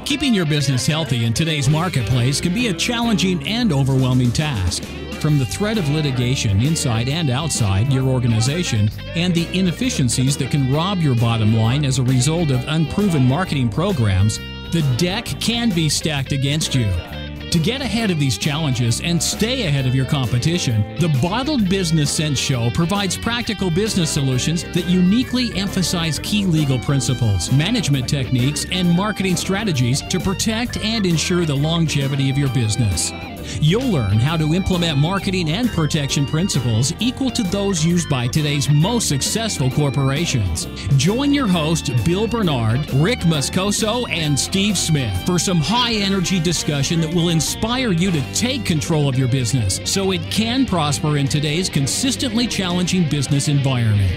Keeping your business healthy in today's marketplace can be a challenging and overwhelming task. From the threat of litigation inside and outside your organization and the inefficiencies that can rob your bottom line as a result of unproven marketing programs, the deck can be stacked against you. To get ahead of these challenges and stay ahead of your competition, the Bottled Business Sense Show provides practical business solutions that uniquely emphasize key legal principles, management techniques, and marketing strategies to protect and ensure the longevity of your business. You'll learn how to implement marketing and protection principles equal to those used by today's most successful corporations. Join your hosts Bill Bernard, Rick Moscoso, and Steve Smith for some high-energy discussion that will inspire you to take control of your business so it can prosper in today's consistently challenging business environment.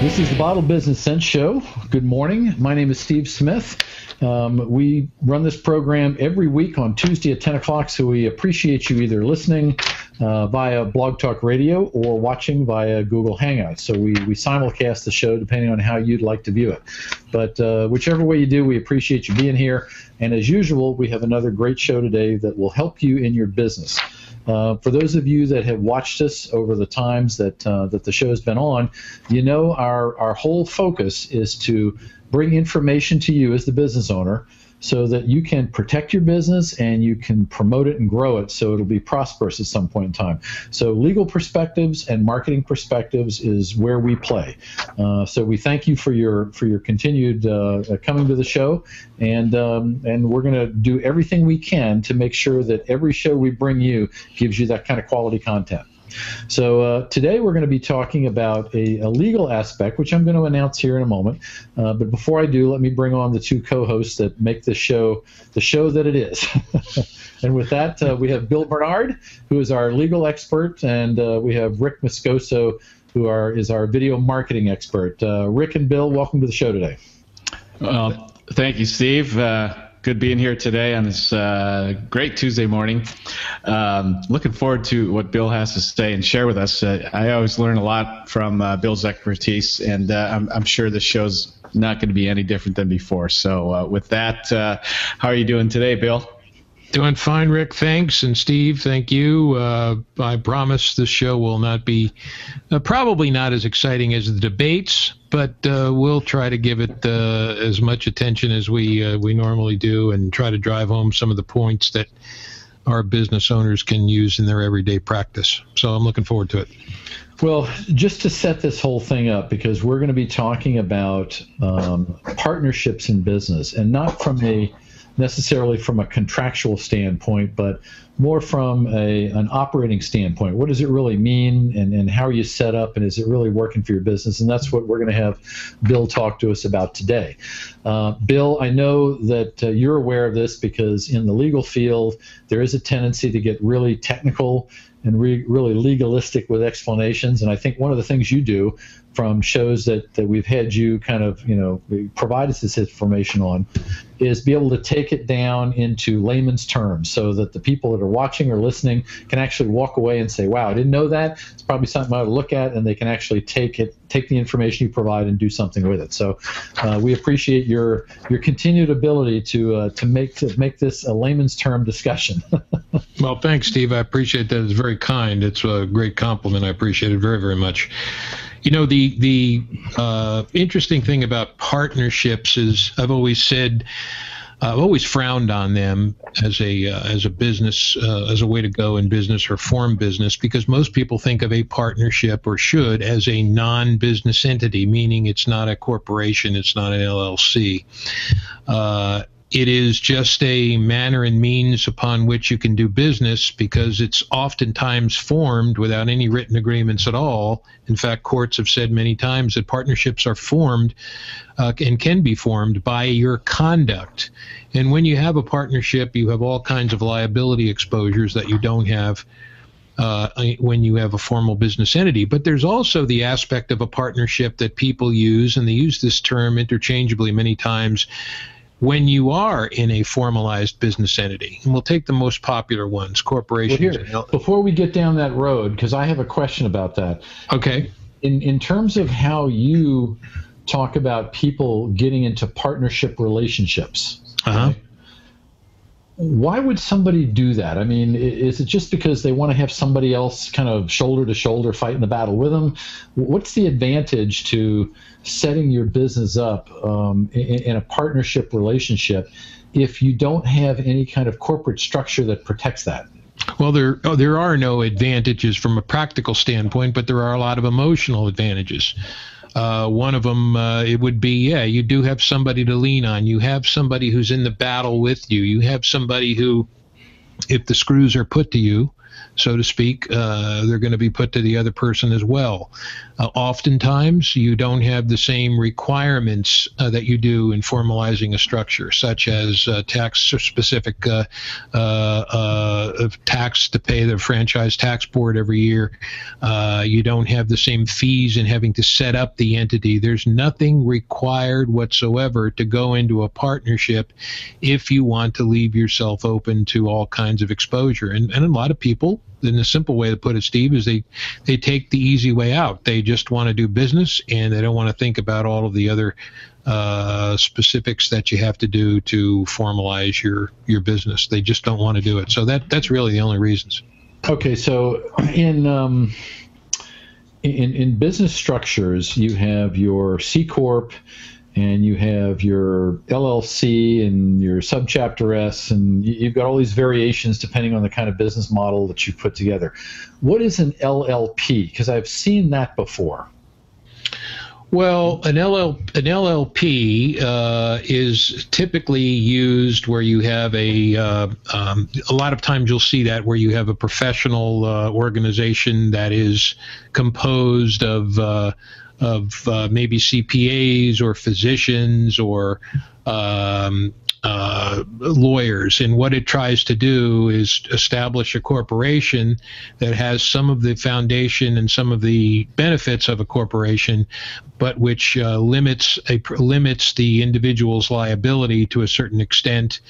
This is the Bottled Business Sense Show. Good morning. My name is Steve Smith. We run this program every week on Tuesday at 10 o'clock, so we appreciate you either listening via Blog Talk Radio or watching via Google Hangouts. So we simulcast the show depending on how you'd like to view it. But whichever way you do, we appreciate you being here. And as usual, we have another great show today that will help you in your business. For those of you that have watched us over the times that the show has been on, you know our whole focus is to bring information to you as the business owner so that you can protect your business and you can promote it and grow it so it'll be prosperous at some point in time. So legal perspectives and marketing perspectives is where we play. So we thank you for your continued coming to the show, and we're going to do everything we can to make sure that every show we bring you gives you that kind of quality content. So today we're going to be talking about a legal aspect, which I'm going to announce here in a moment. But before I do, let me bring on the two co-hosts that make this show the show that it is. And with that, we have Bill Bernard, who is our legal expert, and we have Rick Moscoso, who is our video marketing expert. Rick and Bill, welcome to the show today. Well, thank you, Steve. Good being here today on this great Tuesday morning. Looking forward to what Bill has to say and share with us. I always learn a lot from Bill's expertise, and I'm sure this show's not going to be any different than before. So with that, how are you doing today, Bill? Doing fine, Rick. Thanks. And Steve, thank you. I promise this show will not be probably not as exciting as the debates, but we'll try to give it as much attention as we normally do and try to drive home some of the points that our business owners can use in their everyday practice. So I'm looking forward to it. Well, just to set this whole thing up, because we're going to be talking about partnerships in business, and not necessarily from a contractual standpoint, but more from an operating standpoint. What does it really mean, and how are you set up, and is it really working for your business? And that's what we're going to have Bill talk to us about today. Bill, I know that you're aware of this because in the legal field, there is a tendency to get really technical and really legalistic with explanations. And I think one of the things you do from shows that we've had you kind of, provide us this information on is be able to take it down into layman's terms so that the people that are watching or listening can actually walk away and say, wow, I didn't know that. It's probably something I ought to look at, and they can actually take the information you provide and do something with it. So we appreciate your continued ability to make this a layman's term discussion. Well, thanks, Steve. I appreciate that. It's very kind. It's a great compliment. I appreciate it very, very much. You know, the interesting thing about partnerships is I've always frowned on them as a business, as a way to go in business or form business, because most people think of a partnership, or should, as a non-business entity, meaning it's not a corporation, it's not an LLC. It is just a manner and means upon which you can do business, because it's oftentimes formed without any written agreements at all. In fact, courts have said many times that partnerships are formed and can be formed by your conduct. And when you have a partnership, you have all kinds of liability exposures that you don't have when you have a formal business entity. But there's also the aspect of a partnership that people use, and they use this term interchangeably many times, when you are in a formalized business entity. And we'll take the most popular ones, corporations. Well, here, before we get down that road, because I have a question about that. Okay. In terms of how you talk about people getting into partnership relationships, okay? why would somebody do that? I mean, is it just because they want to have somebody else kind of shoulder to shoulder fighting the battle with them? What's the advantage to setting your business up in a partnership relationship if you don't have any kind of corporate structure that protects that? Well, there are no advantages from a practical standpoint, but there are a lot of emotional advantages. One of them, it would be, you do have somebody to lean on. You have somebody who's in the battle with you. You have somebody who, if the screws are put to you, so to speak, they're going to be put to the other person as well. Oftentimes, you don't have the same requirements that you do in formalizing a structure, such as tax-specific tax to pay the franchise tax board every year. You don't have the same fees in having to set up the entity. There's nothing required whatsoever to go into a partnership if you want to leave yourself open to all kinds of exposure. And a lot of people, in a simple way to put it, Steve, is they take the easy way out. They just want to do business, and they don't want to think about all of the other specifics that you have to do to formalize your business. They just don't want to do it. So that's really the only reasons. Okay, so in business structures, you have your C Corp, and you have your LLC and your subchapter S, and you've got all these variations depending on the kind of business model that you've put together. What is an LLP? Because I've seen that before. Well, an LLP is typically used where you have a lot of times you'll see that where you have a professional organization that is composed of maybe CPAs or physicians or lawyers, and what it tries to do is establish a corporation that has some of the foundation and some of the benefits of a corporation, but which limits the individual's liability to a certain extent,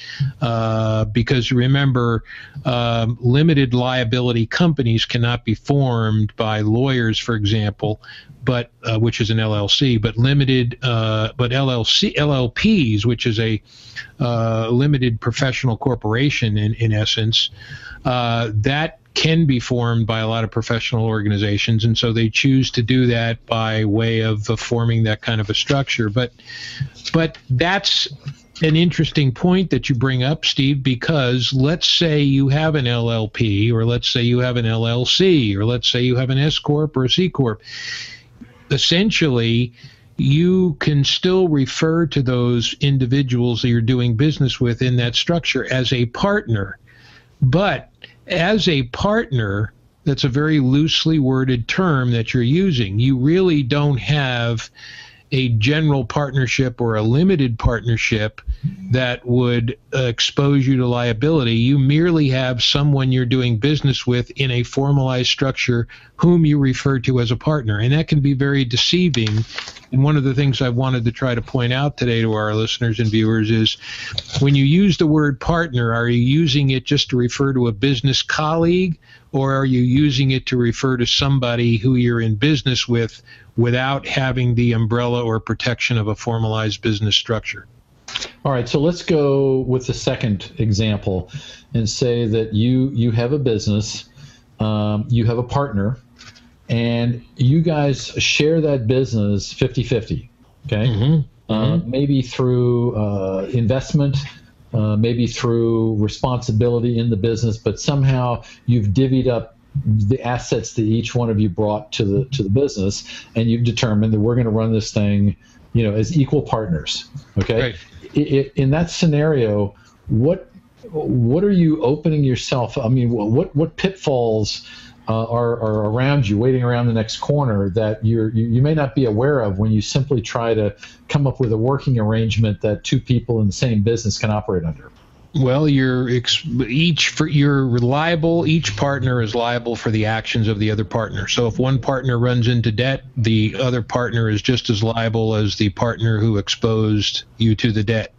because remember, limited liability companies cannot be formed by lawyers, for example, but which is an LLC, but LLPs, which is a limited professional corporation in essence, that can be formed by a lot of professional organizations, and so they choose to do that by way of forming that kind of a structure. But that's an interesting point that you bring up, Steve, because let's say you have an LLP, or let's say you have an LLC, or let's say you have an S Corp or a C Corp. Essentially, you can still refer to those individuals that you're doing business with in that structure as a partner. But as a partner, that's a very loosely worded term that you're using. You really don't have a general partnership or a limited partnership that would expose you to liability. You merely have someone you're doing business with in a formalized structure whom you refer to as a partner, and that can be very deceiving. And one of the things I wanted to try to point out today to our listeners and viewers is when you use the word partner, are you using it just to refer to a business colleague, or are you using it to refer to somebody who you're in business with without having the umbrella or protection of a formalized business structure? All right, so let's go with the second example and say that you have a business, you have a partner, and you guys share that business 50-50, okay? Mm-hmm. Maybe through investment, maybe through responsibility in the business, but somehow you've divvied up the assets that each one of you brought to the business, and you've determined that we're going to run this thing, as equal partners. Okay. Right. In that scenario, what are you opening yourself? I mean, what pitfalls are around you, waiting around the next corner that you may not be aware of when you simply try to come up with a working arrangement that two people in the same business can operate under? Well, each partner is liable for the actions of the other partner. So if one partner runs into debt, the other partner is just as liable as the partner who exposed you to the debt.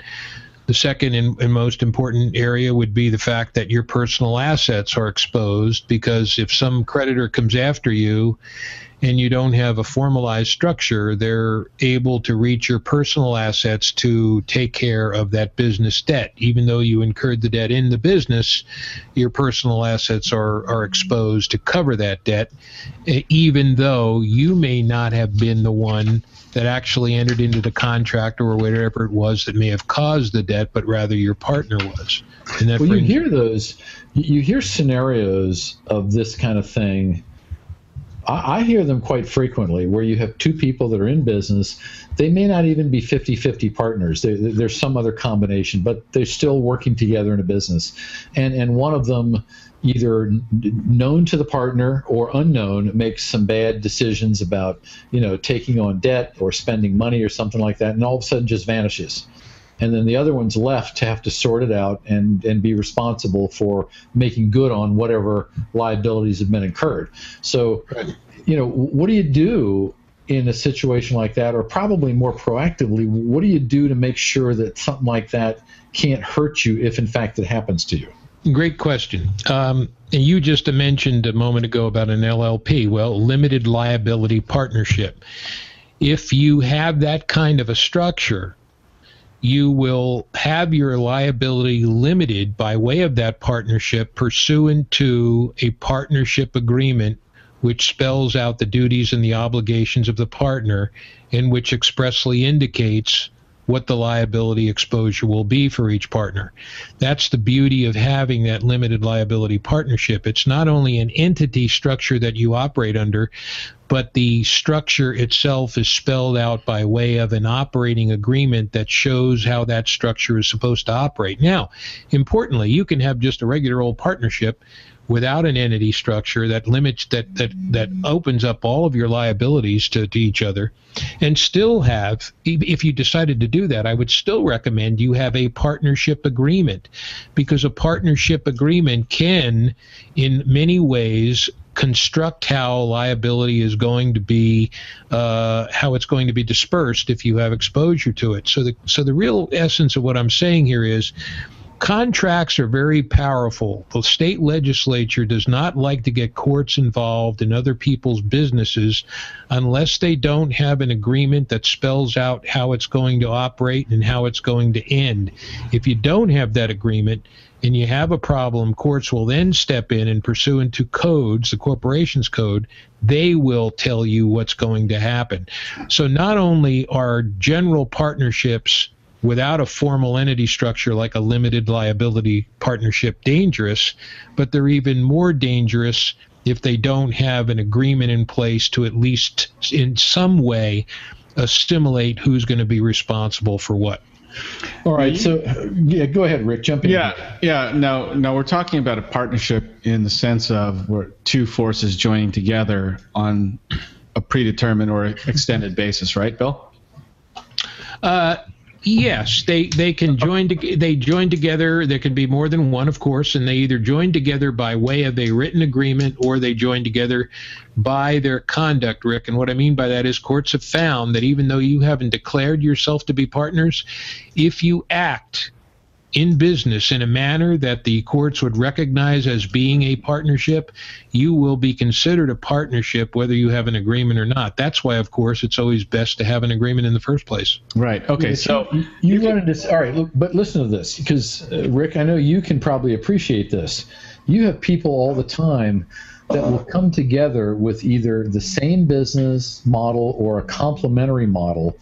The second and most important area would be the fact that your personal assets are exposed, because if some creditor comes after you and you don't have a formalized structure, they're able to reach your personal assets to take care of that business debt. Even though you incurred the debt in the business, your personal assets are exposed to cover that debt, even though you may not have been the one that actually entered into the contract or whatever it was that may have caused the debt, but rather your partner was. And that you hear scenarios of this kind of thing. I hear them quite frequently, where you have two people that are in business. They may not even be 50-50 partners. There's some other combination, but they're still working together in a business. And one of them, either known to the partner or unknown, makes some bad decisions about, taking on debt or spending money or something like that, and all of a sudden just vanishes. And then the other one's left to have to sort it out and be responsible for making good on whatever liabilities have been incurred. So, what do you do in a situation like that? Or probably more proactively, what do you do to make sure that something like that can't hurt you if, in fact, it happens to you? Great question. And you just mentioned a moment ago about an LLP. Well, limited liability partnership. If you have that kind of a structure, you will have your liability limited by way of that partnership pursuant to a partnership agreement which spells out the duties and the obligations of the partner, and which expressly indicates what the liability exposure will be for each partner. That's the beauty of having that limited liability partnership. It's not only an entity structure that you operate under, but the structure itself is spelled out by way of an operating agreement that shows how that structure is supposed to operate. Now, importantly, you can have just a regular old partnership without an entity structure that limits, that opens up all of your liabilities to each other, and still have, if you decided to do that, I would still recommend you have a partnership agreement, because a partnership agreement can, in many ways, construct how liability is going to be, how it's going to be dispersed if you have exposure to it. So the real essence of what I'm saying here is, contracts are very powerful. The state legislature does not like to get courts involved in other people's businesses unless they don't have an agreement that spells out how it's going to operate and how it's going to end. If you don't have that agreement and you have a problem, courts will then step in and, pursuant to codes, the corporation's code, they will tell you what's going to happen. So not only are general partnerships without a formal entity structure like a limited liability partnership dangerous, but they're even more dangerous if they don't have an agreement in place to at least in some way assimilate who's going to be responsible for what. All right, so go ahead, Rick, jump in. Yeah. No, we're talking about a partnership in the sense of we're two forces joining together on a predetermined or extended basis, right, Bill? Yes, they can join. They join together. There can be more than one, of course, and they either join together by way of a written agreement or they join together by their conduct, Rick. And what I mean by that is, courts have found that even though you haven't declared yourself to be partners, if you act in business in a manner that the courts would recognize as being a partnership, you will be considered a partnership whether you have an agreement or not. That's why, of course, it's always best to have an agreement in the first place. Right. Okay. So you run into this. All right, look, but listen to this, because Rick, I know you can probably appreciate this. You have people all the time that will come together with either the same business model or a complementary model,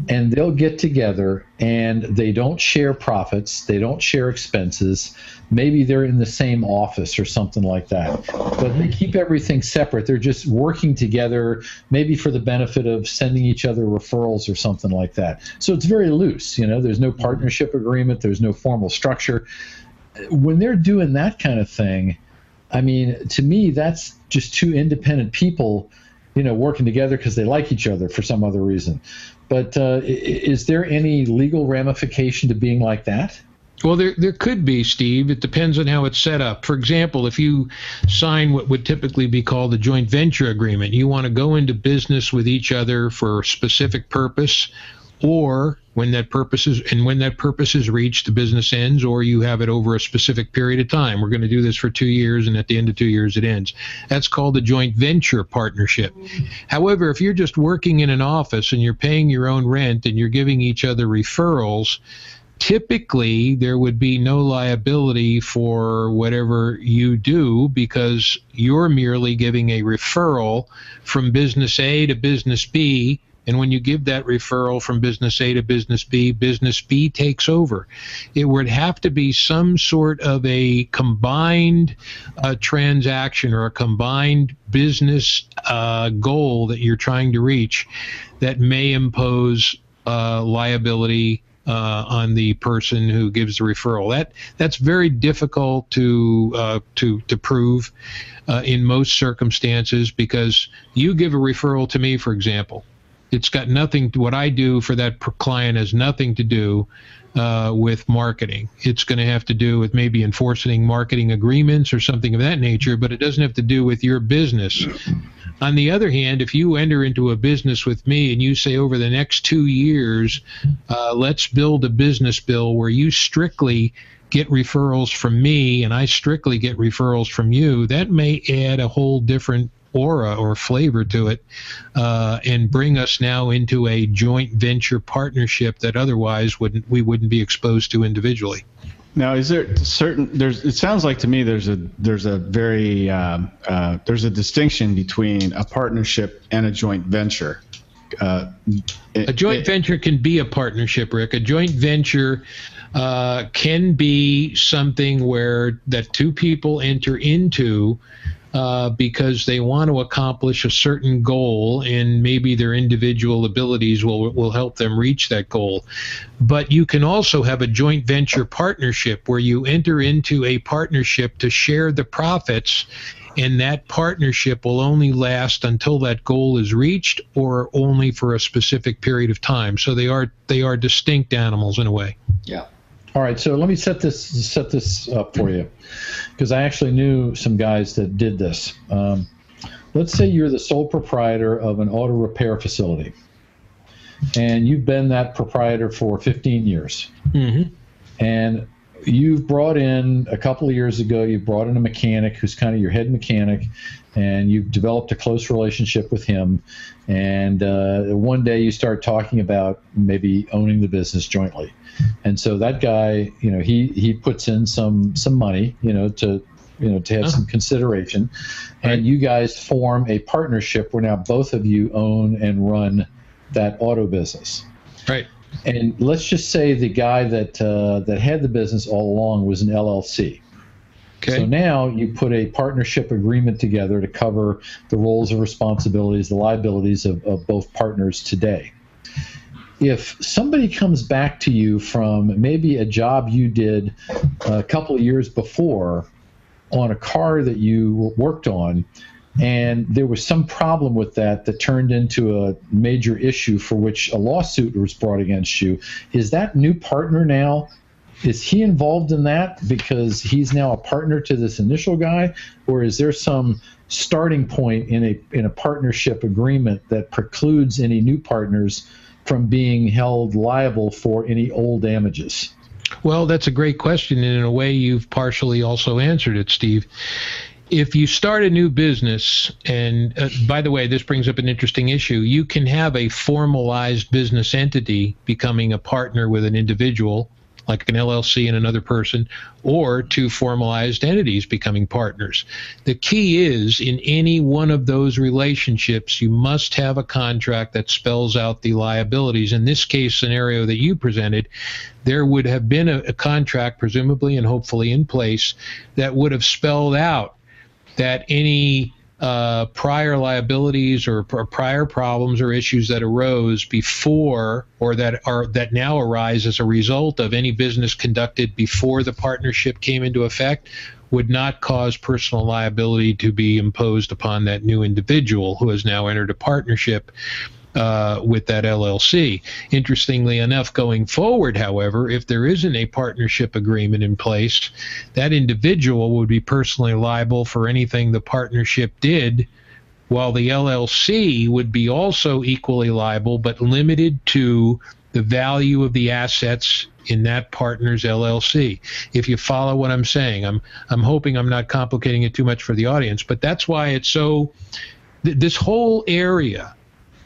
and they'll get together and they don't share profits, they don't share expenses. Maybe they're in the same office or something like that, but they keep everything separate. They're just working together, maybe for the benefit of sending each other referrals or something like that. So it's very loose. There's no partnership agreement, there's no formal structure. When they're doing that kind of thing, I mean, to me, that's just two independent people, working together because they like each other for some other reason. But is there any legal ramification to being like that? Well, there could be, Steve. It depends on how it's set up. For example, if you sign what would typically be called a joint venture agreement, you want to go into business with each other for a specific purpose, or when that purpose is reached, the business ends, or you have it over a specific period of time. We're going to do this for 2 years, and at the end of 2 years it ends. That's called a joint venture partnership. However, if you're just working in an office and you're paying your own rent and you're giving each other referrals, typically there would be no liability for whatever you do, because you're merely giving a referral from business A to business B. And when you give that referral from business A to business B takes over. It would have to be some sort of a combined transaction or a combined business goal that you're trying to reach that may impose liability on the person who gives the referral. That's very difficult to prove in most circumstances, because you give a referral to me, for example. It's got nothing to, what I do for that client has nothing to do with marketing. It's going to have to do with maybe enforcing marketing agreements or something of that nature, but it doesn't have to do with your business. On the other hand, if you enter into a business with me and you say over the next 2 years, let's build a business bill where you strictly get referrals from me and I strictly get referrals from you, that may add a whole different aura or flavor to it, and bring us now into a joint venture partnership that otherwise we wouldn't be exposed to individually. Now, is there it sounds like to me there's a distinction between a partnership and a joint venture. A joint venture can be a partnership, Rick. A joint venture can be something where that two people enter into because they want to accomplish a certain goal, and maybe their individual abilities will help them reach that goal. But you can also have a joint venture partnership where you enter into a partnership to share the profits, and that partnership will only last until that goal is reached, or only for a specific period of time. So they are distinct animals in a way. Yeah. All right, so let me set this up for you, because I actually knew some guys that did this. Let's say you're the sole proprietor of an auto repair facility, and you've been that proprietor for 15 years. Mm-hmm. And you've brought in, a couple of years ago, you brought in a mechanic who's kind of your head mechanic, and you've developed a close relationship with him. And one day you start talking about maybe owning the business jointly. And so that guy, he puts in some money, to have some consideration, and you guys form a partnership where now both of you own and run that auto business. Right. And let's just say the guy that had the business all along was an LLC. Okay. So now you put a partnership agreement together to cover the roles and responsibilities, the liabilities of both partners today. If somebody comes back to you from maybe a job you did a couple of years before on a car that you worked on, and there was some problem with that turned into a major issue for which a lawsuit was brought against you, is that new partner now, is he involved in that because he's now a partner to this initial guy, or is there some starting point in a partnership agreement that precludes any new partners from being held liable for any old damages? Well, that's a great question, and in a way you've partially also answered it, Steve. If you start a new business, and by the way, this brings up an interesting issue, you can have a formalized business entity becoming a partner with an individual, like an LLC and another person, or two formalized entities becoming partners. The key is, in any one of those relationships, you must have a contract that spells out the liabilities. In this case scenario that you presented, there would have been a contract, presumably and hopefully in place, that would have spelled out that any prior liabilities or prior problems or issues that arose before, or that now arise as a result of any business conducted before the partnership came into effect, would not cause personal liability to be imposed upon that new individual who has now entered a partnership with that LLC. Interestingly enough, going forward, however, if there isn't a partnership agreement in place, that individual would be personally liable for anything the partnership did, while the LLC would be also equally liable, but limited to the value of the assets in that partner's LLC. If you follow what I'm saying, I'm hoping I'm not complicating it too much for the audience, but that's why it's so, this whole area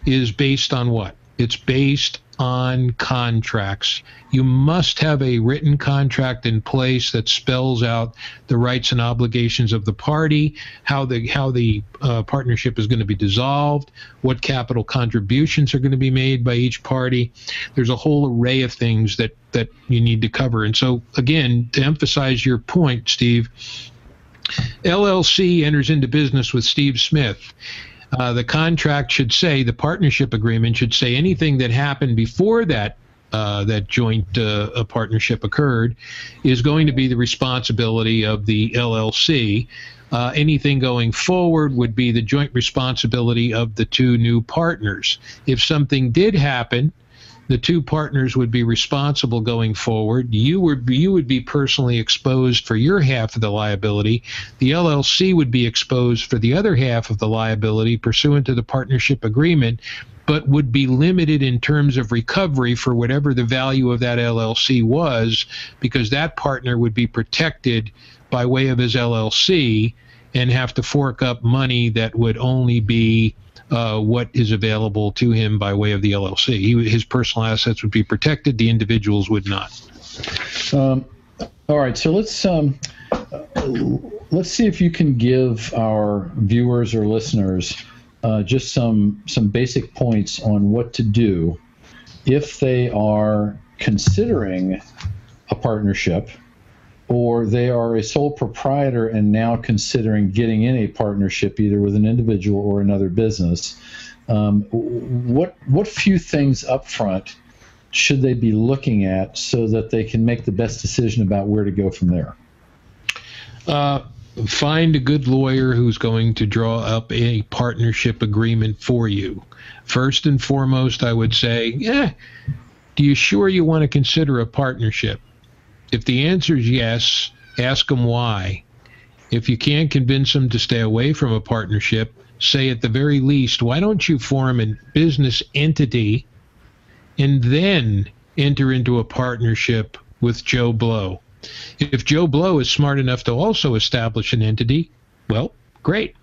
is based on what? It's based on contracts. You must have a written contract in place that spells out the rights and obligations of the party, how the partnership is going to be dissolved, what capital contributions are going to be made by each party. There's a whole array of things that you need to cover. And so, again, to emphasize your point, Steve, LLC enters into business with Steve Smith. The contract should say, the partnership agreement should say, anything that happened before that joint partnership occurred is going to be the responsibility of the LLC. Anything going forward would be the joint responsibility of the two new partners. If something did happen, the two partners would be responsible going forward. You would be personally exposed for your half of the liability. The LLC would be exposed for the other half of the liability pursuant to the partnership agreement, but would be limited in terms of recovery for whatever the value of that LLC was, because that partner would be protected by way of his LLC and have to fork up money that would only be what is available to him by way of the LLC. His personal assets would be protected. The individuals would not. All right, so let's see if you can give our viewers or listeners just some basic points on what to do if they are considering a partnership, or they are a sole proprietor and now considering getting in a partnership either with an individual or another business. What few things up front should they be looking at so that they can make the best decision about where to go from there? Find a good lawyer who's going to draw up a partnership agreement for you. First and foremost, I would say, do you sure you want to consider a partnership? If the answer is yes, ask them why. If you can't convince them to stay away from a partnership, say at the very least, why don't you form a business entity and then enter into a partnership with Joe Blow? If Joe Blow is smart enough to also establish an entity, well, great.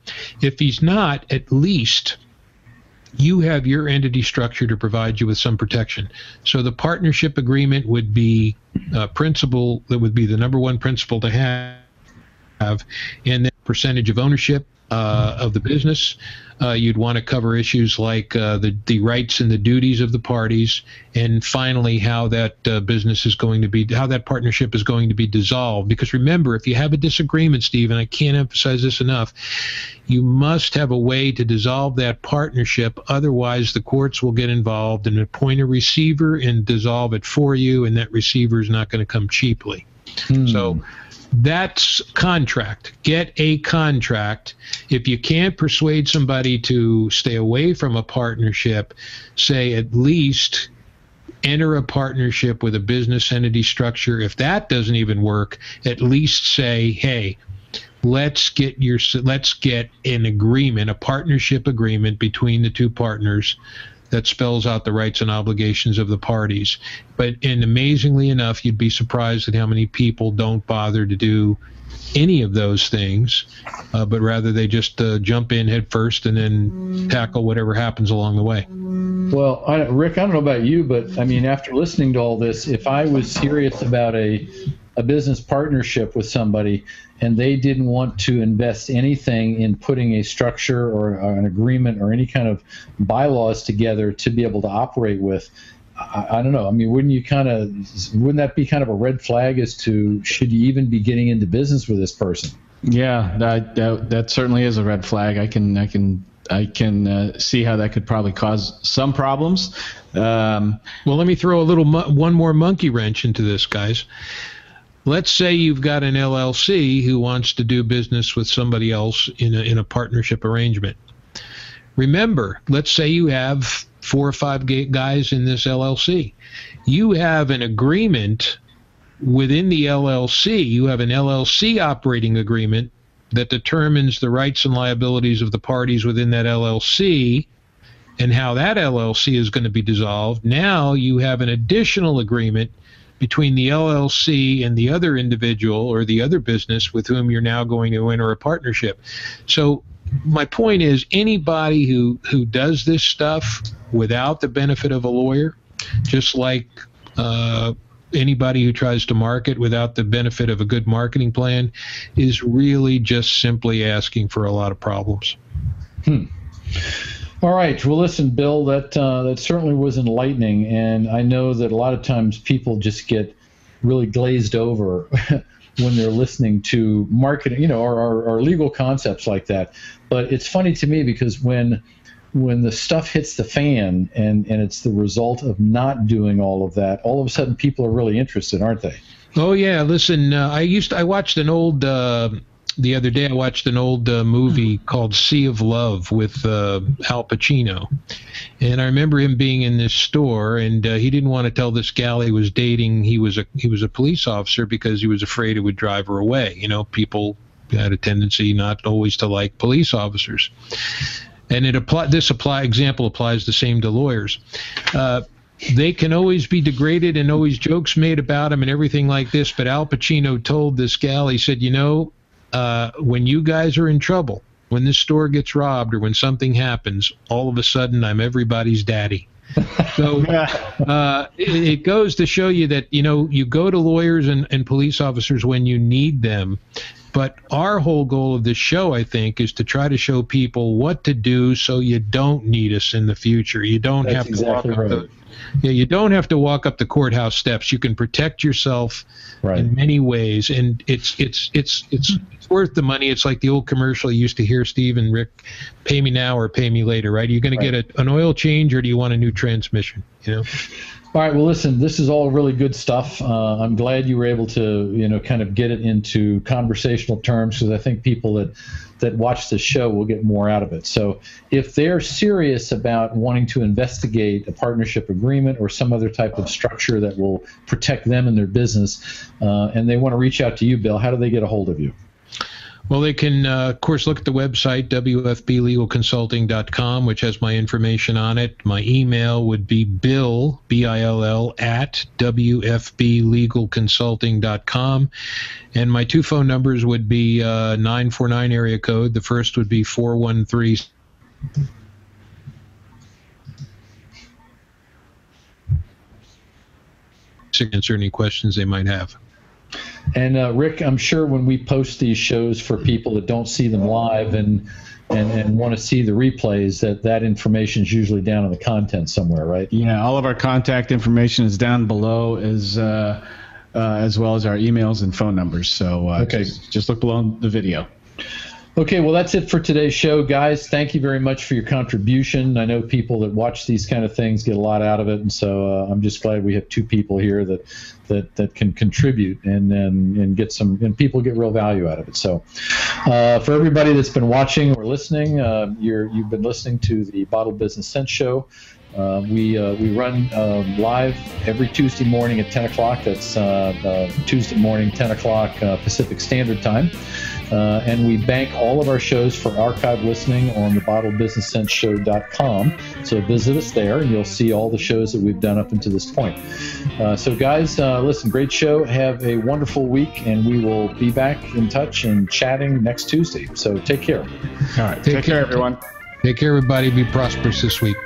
If he's not, at least you have your entity structure to provide you with some protection. So the partnership agreement would be a principle that would be the number one principle to have, and then percentage of ownership of the business. You'd want to cover issues like the rights and the duties of the parties, and finally how that business is going to be, how that partnership is going to be dissolved. Because remember, if you have a disagreement, Steve, and I can't emphasize this enough, you must have a way to dissolve that partnership. Otherwise, the courts will get involved and appoint a receiver and dissolve it for you, and that receiver is not going to come cheaply. So that's contract. Get a contract. If you can't persuade somebody to stay away from a partnership, say at least enter a partnership with a business entity structure. If that doesn't even work, at least say, hey, let's get an agreement, a partnership agreement between the two partners that spells out the rights and obligations of the parties. And amazingly enough, you'd be surprised at how many people don't bother to do any of those things, but rather they just jump in head first and then tackle whatever happens along the way. Well, Rick, I don't know about you, but I mean, after listening to all this, if I was serious about a business partnership with somebody and they didn't want to invest anything in putting a structure or an agreement or any kind of bylaws together to be able to operate with, I don't know. I mean, wouldn't that be kind of a red flag as to should you even be getting into business with this person? Yeah, that certainly is a red flag. I can see how that could probably cause some problems. Well, let me throw one more monkey wrench into this, guys. Let's say you've got an LLC who wants to do business with somebody else in a partnership arrangement. Remember, let's say you have 4 or 5 guys in this LLC. You have an agreement within the LLC. You have an LLC operating agreement that determines the rights and liabilities of the parties within that LLC. and how that LLC is going to be dissolved, now you have an additional agreement between the LLC and the other individual or the other business with whom you're now going to enter a partnership. So my point is, anybody who does this stuff without the benefit of a lawyer, just like anybody who tries to market without the benefit of a good marketing plan, is really just simply asking for a lot of problems. All right. Well, listen, Bill, that certainly was enlightening, and I know that a lot of times people just get really glazed over when they're listening to marketing, or legal concepts like that. But it's funny to me because when the stuff hits the fan and it's the result of not doing all of that, all of a sudden people are really interested, aren't they? Oh yeah. Listen, I watched an old. The other day, I watched an old movie called Sea of Love with Al Pacino, and I remember him being in this store, and he didn't want to tell this gal he was dating he was a police officer because he was afraid it would drive her away. People had a tendency not always to like police officers, and this example applies the same to lawyers. They can always be degraded and always jokes made about them and everything like this, but Al Pacino told this gal, he said, when you guys are in trouble, when this store gets robbed or when something happens, all of a sudden I'm everybody's daddy. So it goes to show you that, you go to lawyers and police officers when you need them. But our whole goal of this show, I think, is to try to show people what to do so you don't need us in the future. You don't have to walk up you don't have to walk up the courthouse steps. You can protect yourself in many ways, and it's worth the money. It's like the old commercial you used to hear, Steve and Rick, pay me now or pay me later, right? Are you going to get an oil change, or do you want a new transmission? All right. Well, listen, this is all really good stuff. I'm glad you were able to, kind of get it into conversational terms, because I think people that watch this show will get more out of it. So if they're serious about wanting to investigate a partnership agreement or some other type of structure that will protect them and their business, and they want to reach out to you, Bill, how do they get a hold of you? Well, they can, of course, look at the website, wfblegalconsulting.com, which has my information on it. My email would be bill, B-I-L-L, at wfblegalconsulting.com. And my two phone numbers would be 949 area code. The first would be 413. To answer any questions they might have. And Rick, I'm sure when we post these shows for people that don't see them live and want to see the replays, that information is usually down in the content somewhere, right? Yeah, all of our contact information is down below, as well as our emails and phone numbers. So just look below the video. Okay, well, that's it for today's show, guys. Thank you very much for your contribution. I know people that watch these kind of things get a lot out of it, and so I'm just glad we have two people here that can contribute and get some, and people get real value out of it. So for everybody that's been watching or listening, you've been listening to the Bottle Business Sense Show. We run live every Tuesday morning at 10 o'clock. That's Tuesday morning, 10 o'clock Pacific Standard Time. And we bank all of our shows for archive listening on the bottlebusinesssenseshow.com. So visit us there, and you'll see all the shows that we've done up until this point. So guys, listen, great show. Have a wonderful week, and we will be back in touch and chatting next Tuesday. So take care. All right. Take care, everyone. Take care, everybody. Be prosperous this week.